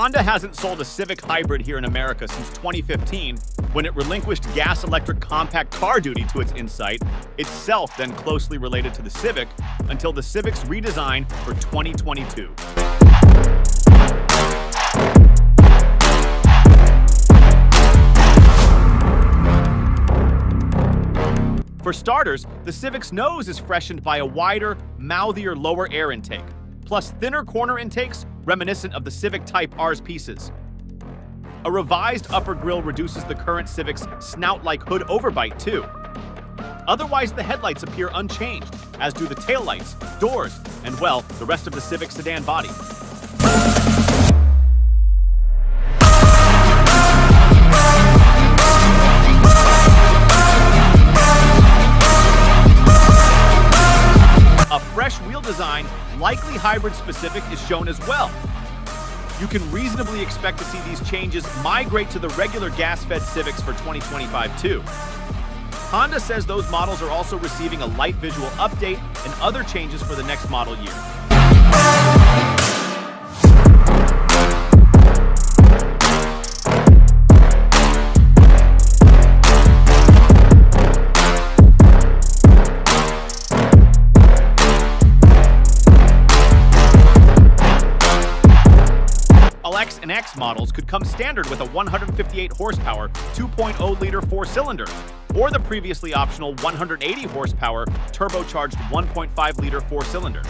Honda hasn't sold a Civic hybrid here in America since 2015, when it relinquished gas-electric compact car duty to its Insight, itself then closely related to the Civic, until the Civic's redesign for 2022. For starters, the Civic's nose is freshened by a wider, mouthier lower air intake, plus thinner corner intakes reminiscent of the Civic Type R's pieces. A revised upper grille reduces the current Civic's snout-like hood overbite too. Otherwise, the headlights appear unchanged, as do the taillights, doors, and, well, the rest of the Civic sedan body. A fresh wheel design, likely hybrid specific, is shown as well. You can reasonably expect to see these changes migrate to the regular gas-fed Civics for 2025 too. Honda says those models are also receiving a light visual update and other changes for the next model year. X and X models could come standard with a 158 horsepower, 2.0-liter four-cylinder, or the previously optional 180 horsepower, turbocharged 1.5-liter four-cylinder.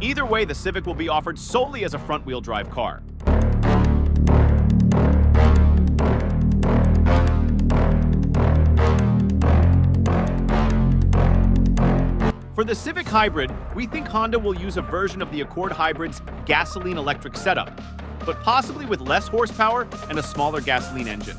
Either way, the Civic will be offered solely as a front-wheel drive car. For the Civic Hybrid, we think Honda will use a version of the Accord Hybrid's gasoline-electric setup, but possibly with less horsepower and a smaller gasoline engine.